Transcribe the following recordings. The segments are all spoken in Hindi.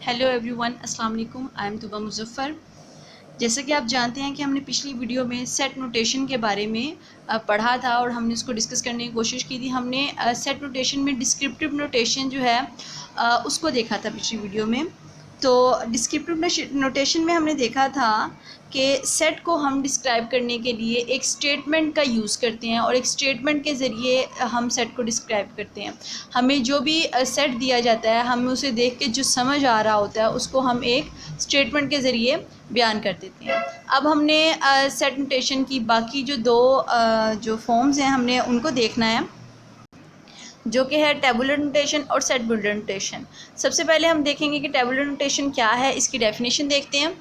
हेलो एवरीवन, अस्सलाम वालेकुम। I am तुबा Muzaffar. जैसा कि आप जानते हैं कि हमने पिछली वीडियो में सेट नोटेशन के बारे में पढ़ा था और हमने उसको डिस्कस करने की कोशिश की थी। हमने सेट नोटेशन में डिस्क्रिप्टिव नोटेशन जो है उसको देखा था पिछली वीडियो में। तो डिस्क्रिप्टिव नोटेशन में हमने देखा था कि सेट को हम डिस्क्राइब करने के लिए एक स्टेटमेंट का यूज़ करते हैं और एक स्टेटमेंट के ज़रिए हम सेट को डिस्क्राइब करते हैं। हमें जो भी सेट दिया जाता है, हमें उसे देख के जो समझ आ रहा होता है उसको हम एक स्टेटमेंट के ज़रिए बयान कर देते हैं। अब हमने सेट नोटेशन की बाकी जो दो जो फॉर्म्स हैं हमने उनको देखना है, जो कि है टेबुलर नोटेशन और सेट बिल्डर नोटेशन। सबसे पहले हम देखेंगे कि टेबुलर नोटेशन क्या है, इसकी डेफिनेशन देखते हैं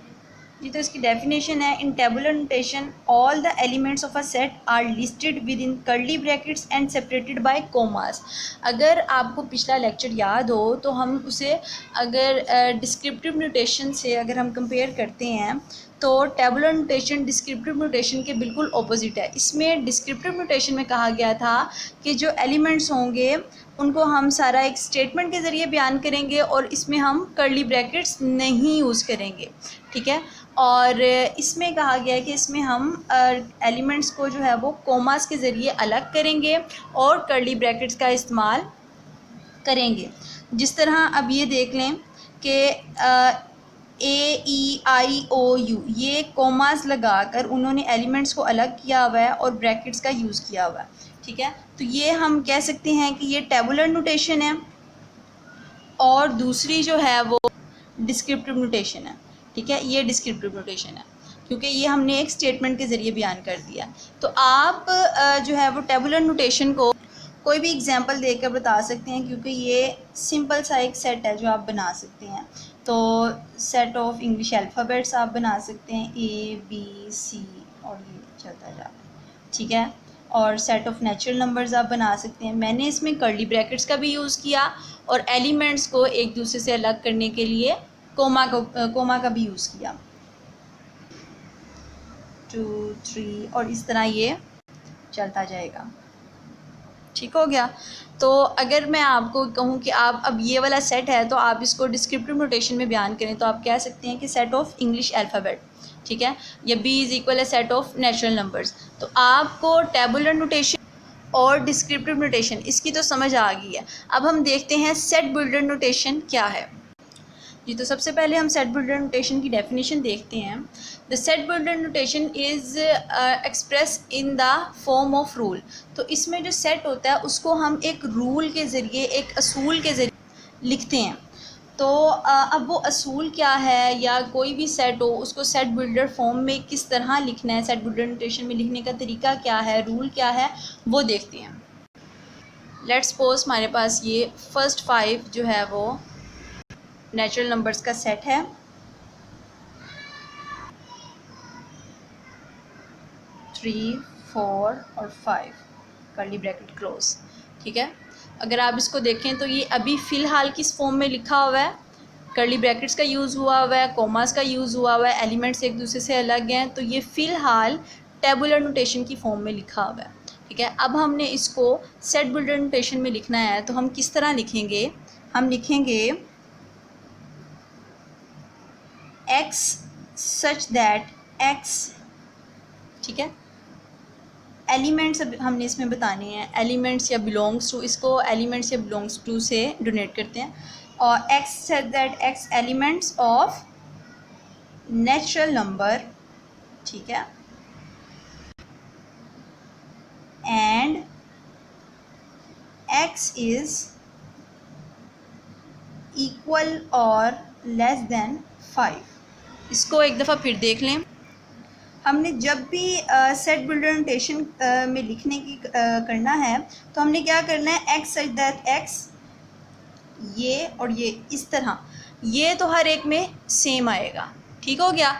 जी। तो इसकी डेफिनेशन है, in tabular notation all the elements of a set are listed within curly brackets and separated by commas. अगर आपको पिछला लेक्चर याद हो तो हम उसे अगर डिस्क्रिप्टिव नोटेशन से अगर हम कंपेयर करते हैं तो टेबुलर नोटेशन डिस्क्रिप्टिव नोटेशन के बिल्कुल ऑपोजिट है। इसमें डिस्क्रिप्टिव नोटेशन में कहा गया था कि जो एलिमेंट्स होंगे उनको हम सारा एक स्टेटमेंट के ज़रिए बयान करेंगे और इसमें हम कर्ली ब्रैकेट्स नहीं यूज़ करेंगे, ठीक है। और इसमें कहा गया है कि इसमें हम एलिमेंट्स को जो है वो कोमास के ज़रिए अलग करेंगे और कर्ली ब्रैकेट्स का इस्तेमाल करेंगे। जिस तरह अब ये देख लें कि AEIOU ये कोमास लगाकर उन्होंने एलिमेंट्स को अलग किया हुआ है और ब्रैकेट्स का यूज़ किया हुआ है, ठीक है। तो ये हम कह सकते हैं कि ये टेबुलर नोटेशन है और दूसरी जो है वो डिस्क्रिप्टिव नोटेशन है, ठीक है। ये डिस्क्रिप्टिव नोटेशन है क्योंकि ये हमने एक स्टेटमेंट के ज़रिए बयान कर दिया। तो आप जो है वो टेबुलर नोटेशन को कोई भी एग्जांपल देकर बता सकते हैं क्योंकि ये सिंपल सा एक सेट है जो आप बना सकते हैं। तो सेट ऑफ इंग्लिश अल्फ़ाबेट्स आप बना सकते हैं, ABC और ये चलता जा रहा है, ठीक है। और सेट ऑफ नेचुरल नंबर्स आप बना सकते हैं। मैंने इसमें कर्ली ब्रैकेट्स का भी यूज़ किया और एलिमेंट्स को एक दूसरे से अलग करने के लिए कोमा का भी यूज़ किया, 2 3 और इस तरह ये चलता जाएगा, ठीक हो गया। तो अगर मैं आपको कहूँ कि आप अब ये वाला सेट है तो आप इसको डिस्क्रिप्टिव नोटेशन में बयान करें तो आप कह सकते हैं कि सेट ऑफ इंग्लिश अल्फ़ाबेट, ठीक है, या B इज़ इक्वल है सेट ऑफ नेचुरल नंबर्स। तो आपको टेबुलर नोटेशन और डिस्क्रिप्टिव नोटेशन इसकी तो समझ आ गई है। अब हम देखते हैं सेट बिल्डर नोटेशन क्या है जी। तो सबसे पहले हम सेट बिल्डर नोटेशन की डेफिनेशन देखते हैं। The set builder notation is express in the form of rule. तो इसमें जो सेट होता है उसको हम एक रूल के ज़रिए, एक असूल के ज़रिए लिखते हैं। तो अब वो असूल क्या है या कोई भी सेट हो उसको सेट बिल्डर फॉर्म में किस तरह लिखना है, सेट बिल्डर नोटेशन में लिखने का तरीका क्या है, रूल क्या है, वो देखते हैं। लेट्स सपोज हमारे पास ये फर्स्ट 5 जो है वो नेचुरल नंबर्स का सेट है। थ्री, 4 और 5 कर्ली ब्रैकेट क्लोज, ठीक है। अगर आप इसको देखें तो ये अभी फ़िलहाल किस फॉर्म में लिखा हुआ है, कर्ली ब्रैकेट्स का यूज़ हुआ हुआ है, कोमास का यूज़ हुआ हुआ है, एलिमेंट्स एक दूसरे से अलग हैं, तो ये फ़िलहाल टेबुलर नोटेशन की फॉर्म में लिखा हुआ है, ठीक है। अब हमने इसको सेट बिल्डर नोटेशन में लिखना है तो हम किस तरह लिखेंगे, हम लिखेंगे x सच दैट x, ठीक है। एलिमेंट्स हमने इसमें बताने हैं, एलिमेंट्स या बिलोंग्स टू, इसको एलिमेंट्स या बिलोंग्स टू से डोनेट करते हैं। और x such that x elements of natural number, ठीक है, एंड x इज इक्वल और लेस देन 5। इसको एक दफ़ा फिर देख लें। हमने जब भी सेट बिल्डर नोटेशन में लिखने की करना है तो हमने क्या करना है, x सच दैट x, ये और ये इस तरह, ये तो हर एक में सेम आएगा, ठीक हो गया।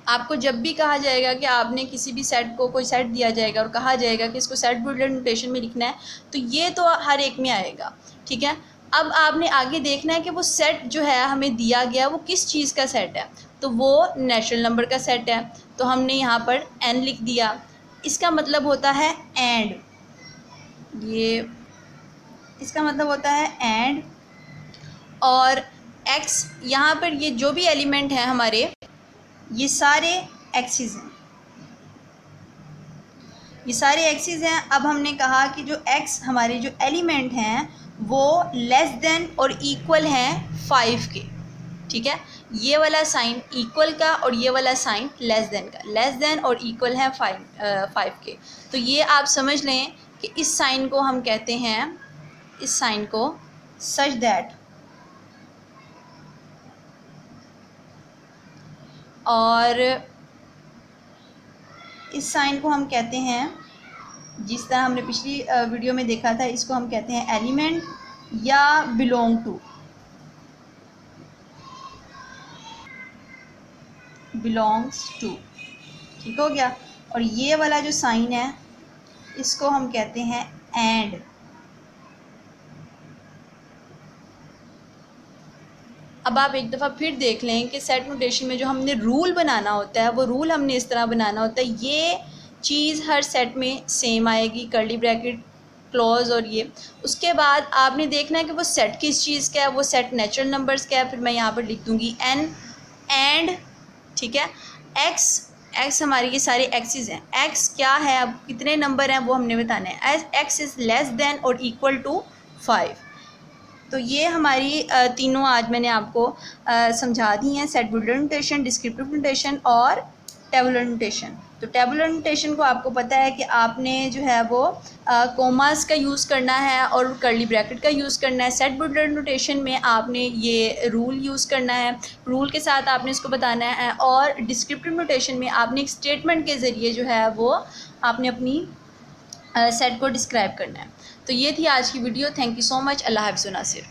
आपको जब भी कहा जाएगा कि आपने किसी भी सेट को कोई सेट दिया जाएगा और कहा जाएगा कि इसको सेट बिल्डर नोटेशन में लिखना है तो ये तो हर एक में आएगा, ठीक है। अब आपने आगे देखना है कि वो सेट जो है हमें दिया गया वो किस चीज़ का सेट है, तो वो नेचुरल नंबर का सेट है। तो हमने यहाँ पर n लिख दिया, इसका मतलब होता है एंड, ये इसका मतलब होता है एंड, और एक्स, यहाँ पर ये जो भी एलिमेंट हैं हमारे, ये सारे एक्सिस हैं, ये सारे एक्सिस हैं। अब हमने कहा कि जो एक्स हमारे जो एलिमेंट हैं वो लेस देन और इक्वल हैं 5 के, ठीक है। ये वाला साइन इक्वल का और ये वाला साइन लेस देन का, लेस देन और इक्वल है 5 के। तो ये आप समझ लें कि इस साइन को हम कहते हैं, इस साइन को सच दैट, और इस साइन को हम कहते हैं, जिस तरह हमने पिछली वीडियो में देखा था, इसको हम कहते हैं एलिमेंट या बिलोंग टू, बिलोंग्स टू, ठीक हो गया। और ये वाला जो साइन है इसको हम कहते हैं एंड। अब आप एक दफ़ा फिर देख लें कि सेट नोटेशन में जो हमने रूल बनाना होता है वो रूल हमने इस तरह बनाना होता है, ये चीज़ हर सेट में सेम आएगी, कर्ली ब्रैकेट, क्लोज और ये। उसके बाद आपने देखना है कि वो सेट किस चीज़ का है, वो सेट नेचुरल नंबर्स का है। फिर मैं यहाँ पर लिख दूँगी एन एंड, ठीक है, एक्स हमारी ये सारे एक्सिस हैं। एक्स क्या है, अब कितने नंबर हैं वो हमने बताने हैं। एक्स इज़ लेस देन और इक्वल टू 5। तो ये हमारी तीनों आज मैंने आपको समझा दी हैं, set builder notation, descriptive notation और टेबुलर नोटेशन। तो टेबुलर नोटेशन को आपको पता है कि आपने जो है वो कोमास का यूज़ करना है और कर्ली ब्रैकेट का यूज़ करना है। सेट बिल्डर नोटेशन में आपने ये रूल यूज़ करना है, रूल के साथ आपने इसको बताना है। और डिस्क्रिप्टिव नोटेशन में आपने एक स्टेटमेंट के ज़रिए जो है वो आपने अपनी सेट को डिस्क्राइब करना है। तो ये थी आज की video. Thank you so much. अल्लाह हाफ़िज़ नासिर।